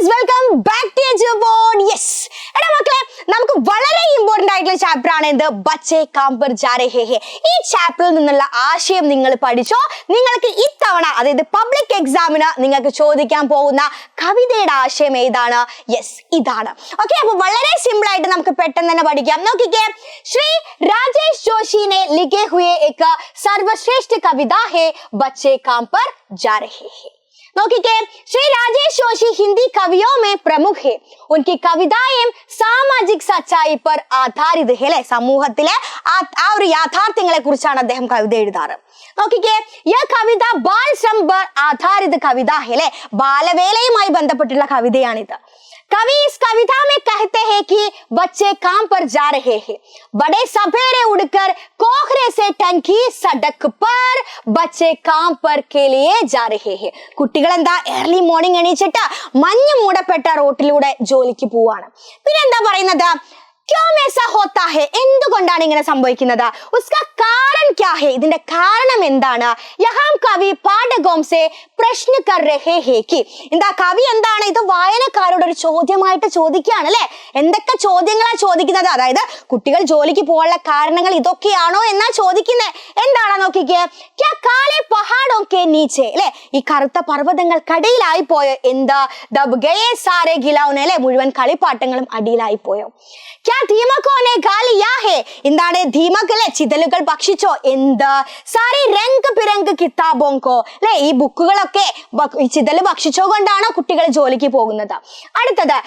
Guys, welcome back to your board. Yes, എടാ മക്കളെ, നമുക്ക് വളരെ ഇമ്പോർട്ടന്റ് ആയിട്ടുള്ള ചാപ്റ്റർ ആണ് ഇത് ബച്ചേ കാം പർ ജാ രഹേ ഹേ. ഈ ചാപ്റ്ററിൽ നിന്നുള്ള ആശയം നിങ്ങൾ പഠിച്ചോ? നിങ്ങൾക്ക് ഇത്തവണ, അതായത് പബ്ലിക് എക്സാമിന് നിങ്ങൾക്ക് ചോദിക്കാൻ പോകുന്ന കവിതയുടെ ആശയം ഏതാണ്? യെസ്, ഇതാണ്. ഓക്കെ, അപ്പൊ വളരെ സിമ്പിൾ ആയിട്ട് നമുക്ക് പെട്ടെന്ന് തന്നെ പഠിക്കാം. നോക്കിക്കേ, ശ്രീ രാജേഷ് जोशी ने लिखे हुए एक सर्वश्रेष्ठ कविता है बच्चे काम पर जा रहे हैं. നോക്കിക്കേ, ശ്രീ രാജേഷ് ജോഷി ഹിന്ദി കവിയോ മേ പ്രമുഖ है. उनकी कविताएं सामाजिक सच्चाई पर आधारित है. അല്ലെ, സമൂഹത്തിലെ ആ ഒരു യാഥാർത്ഥ്യങ്ങളെ കുറിച്ചാണ് അദ്ദേഹം കവിത എഴുതാറ്. നോക്കിക്കേ, ഈ കവിത ബാൽ ശ്രം पर आधारित कविता है. അല്ലെ, ബാലവേലയുമായി ബന്ധപ്പെട്ടുള്ള കവിതയാണിത്. कवि इस कविता में कहते हैं कि बच्चे काम पर जा रहे हैं. बड़े सवेरे उड़कर कोहरे से टंकी सड़क पर बच्चे काम पर के लिए जा रहे हैं. കുട്ടികൾ എന്താ ഏർലി മോർണിംഗ് എണീച്ചിട്ട് മഞ്ഞ് മൂടപ്പെട്ട റോട്ടിലൂടെ ജോലിക്ക് പോവാണ്. പിന്നെ എന്താ പറയുന്നത്? क्यों ऐसा होता है? എന്തുകൊണ്ടാണ് ഇങ്ങനെ സംഭവിക്കുന്നത്? उसका कारण क्या है? ഇതിന്റെ കാരണം എന്താണ്? यहाँ कवि पाठकों से प्रश्न कर रहे हैं कि എന്താ കവി എന്താണ് ഇത് വായനക്കാരോട് ഒരു ചോദ്യമായിട്ട് ചോദിക്കുകയാണ്. അല്ലെ, എന്തൊക്കെ ചോദ്യങ്ങളാണ് ചോദിക്കുന്നത്? അതായത് കുട്ടികൾ ജോലിക്ക് പോകാനുള്ള കാരണങ്ങൾ ഇതൊക്കെയാണോ എന്നാ ചോദിക്കുന്നത്. എന്താണ് നോക്കിക്കേ, क्या काले पहाड़ों के नीचे, അല്ലെ, ഈ കറുത്ത പർവ്വതങ്ങൾക്കടിയിലായി പോയോ? എന്താ ദബ് ഗയേ സാരേ ഖിലൗനെ, അല്ലെ, മുഴുവൻ കളിപ്പാട്ടങ്ങളും അടിയിലായി പോയോ? ധീമക്കോനെ ഗാലിയാ ഹേ, എന്താണ് ധീമക്കല്ലെ ചിതലുകൾ ഭക്ഷിച്ചോ? എന്ത് സാരി രംഗ് പിരംഗ് കിതാബോങ്കോ, അല്ലെ, ഈ ബുക്കുകളൊക്കെ ഈ ചിതല് ഭക്ഷിച്ചോ കൊണ്ടാണോ കുട്ടികൾ ജോലിക്ക് പോകുന്നത്? അടുത്തത്,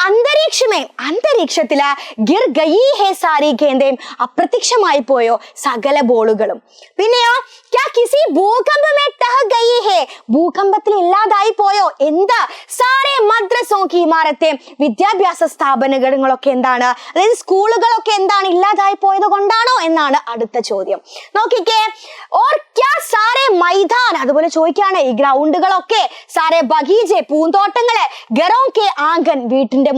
അന്തരീക്ഷമേ, അന്തരീക്ഷത്തില് ഗിർ ഗയി ഹേ സാരി ഗേന്ദയും, അപ്രത്യക്ഷമായി പോയോ സകല ബോളുകളും? പിന്നെയോ, കിസി ഭൂകമ്പമേ ടഹ ഗയി ഹേ, ഭൂകമ്പത്തിൽ ഇല്ലാതായി പോയോ? എന്താ സാരേ മദ്രസോ കി ഇമാരത്തെ, വിദ്യാഭ്യാസ സ്ഥാപനങ്ങളൊക്കെ എന്താണ്, അതായത് സ്കൂളുകളൊക്കെ എന്താണ് ഇല്ലാതായി പോയത് കൊണ്ടാണോ എന്നാണ് അടുത്ത ചോദ്യം. നോക്കിക്കേ, ഓർ ക്യാ സാരേ മൈതാൻ, അതുപോലെ ചോദിക്കാണ് ഈ ഗ്രൗണ്ടുകളൊക്കെ, സാരേ ബഗീജെ പൂന്തോട്ടങ്ങള്, ഗറോ കെ ആംഗൻ വീട്ടിന്റെ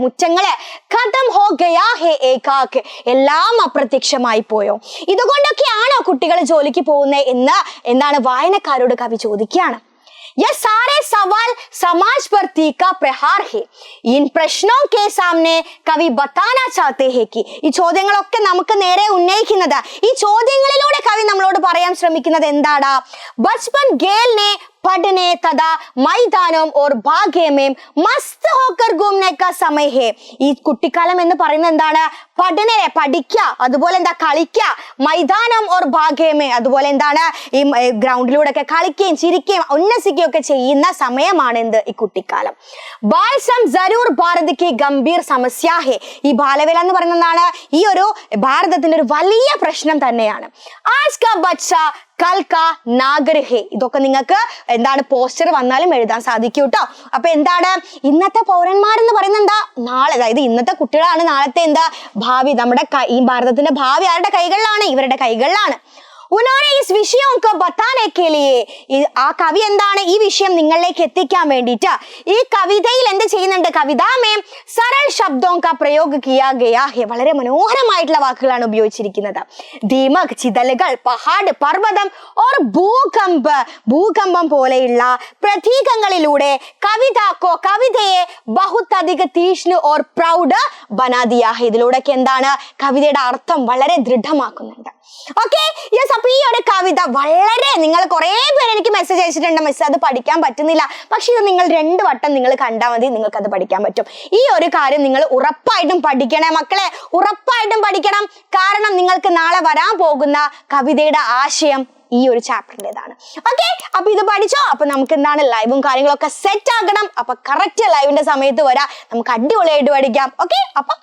മുറ്റങ്ങള്, ഖതം ഹോ ഗയാ ഹേ ഏകാക്, എല്ലാം അപ്രത്യക്ഷമായി പോയോ? ഇതുകൊണ്ടൊക്കെയാണോ കുട്ടികൾ ജോലിക്ക് പോകുന്നത് എന്ന് എന്താണ് വായനക്കാരോട് കവി ചോദിക്കുകയാണ്. ये सारे सवाल समाज पर तीखा प्रहार है. इन प्रश्नों के सामने कवि बताना चाहते हैं कि ഈ ചോദ്യങ്ങളൊക്കെ നമുക്ക് നേരെ ഉന്നയിക്കുന്നത്, ഈ ചോദ്യങ്ങളിലൂടെ കവി നമ്മളോട് പറയാൻ ശ്രമിക്കുന്നത് എന്താണ്? बचपन गेल ने पढ़ने तथा मैदानों और भाग्य में मस्त होकर घूमने का समय है. ഈ കുട്ടിക്കാലം എന്ന് പറയുന്നത് എന്താണ്? പഠിക്കുക, അതുപോലെ എന്താ കളിക്കുക, മൈതാനം ഓർ ഭാഗ്യമേ, അതുപോലെ എന്താണ് ഈ ഗ്രൗണ്ടിലൂടെ ഒക്കെ കളിക്കുകയും ചിരിക്കുകയും ഉല്ലസിക്കുകയും ഒക്കെ ചെയ്യുന്ന സമയമാണ് എന്ത്? ഈ കുട്ടിക്കാലം. ബാൽസം ജരൂർ ഭാരത് കി ഗംഭീർ സമസ്യ ഹേ, ഈ ബാലവേല എന്ന് പറയുന്നത് എന്താണ്? ഈ ഒരു ഭാരതത്തിന്റെ ഒരു വലിയ പ്രശ്നം തന്നെയാണ്. ആജ് കാ ബച്ച കൽക്ക നാഗരഹേ, ഇതൊക്കെ നിങ്ങൾക്ക് എന്താണ് പോസ്റ്റർ വന്നാലും എഴുതാൻ സാധിക്കും കേട്ടോ. അപ്പൊ എന്താണ് ഇന്നത്തെ പൗരന്മാരെന്ന് പറയുന്നത്? എന്താ നാളെ, അതായത് ഇന്നത്തെ കുട്ടികളാണ് നാളത്തെ എന്താ ഭാവി. നമ്മുടെ ഈ ഭാരതത്തിന്റെ ഭാവി ആരുടെ കൈകളിലാണ്? ഇവരുടെ കൈകളിലാണ്. ഉനോനെ ഇസ് വിഷയം ബത്താനെ കെ ലിയേ, ആ കവി എന്താണ് ഈ വിഷയം നിങ്ങളിലേക്ക് എത്തിക്കാൻ വേണ്ടിയിട്ട് ഈ കവിതയിൽ എന്ത് ചെയ്യുന്നുണ്ട്? കവിതാമേ സരൾ ശബ്ദോं का प्रयोग किया गया है, വളരെ മനോഹരമായിട്ടുള്ള വാക്കുകളാണ് ഉപയോഗിച്ചിരിക്കുന്നത്. ദീമക് ചിതലുകൾ, പഹാഡ് പർവ്വതം, ഓർ ഭൂകമ്പം പോലെയുള്ള പ്രതീകങ്ങളിലൂടെ കവിതയെ ബഹുത് അധിക തീഷ്ണ ഓർ പ്രൗഡ് ബനാ ദിയാ ഹെ, ഇതിലൂടെയൊക്കെ എന്താണ് കവിതയുടെ അർത്ഥം വളരെ ദൃഢമാക്കുന്നുണ്ട്. Okay, yes. അപ്പൊ ഈ ഒരു കവിത വളരെ, നിങ്ങൾ കുറെ പേര് എനിക്ക് മെസ്സേജ് അയച്ചിട്ടുണ്ട്, മെസ്സേജ് അത് പഠിക്കാൻ പറ്റുന്നില്ല, പക്ഷെ ഇത് നിങ്ങൾ 2 വട്ടം നിങ്ങൾ കണ്ടാൽ മതി, നിങ്ങൾക്ക് അത് പഠിക്കാൻ പറ്റും. ഈ ഒരു കാര്യം നിങ്ങൾ ഉറപ്പായിട്ടും പഠിക്കണേ മക്കളെ, ഉറപ്പായിട്ടും പഠിക്കണം. കാരണം നിങ്ങൾക്ക് നാളെ വരാൻ പോകുന്ന കവിതയുടെ ആശയം ഈ ഒരു ചാപ്റ്ററിൻ്റെതാണ്. ഓക്കെ, അപ്പൊ ഇത് പഠിച്ചോ? അപ്പൊ നമുക്ക് എന്താണ് ലൈവും കാര്യങ്ങളൊക്കെ സെറ്റ് ആക്കണം. അപ്പൊ കറക്റ്റ് ലൈവിന്റെ സമയത്ത് വരാം, നമുക്ക് അടിപൊളിയായിട്ട് പഠിക്കാം. ഓക്കെ, അപ്പൊ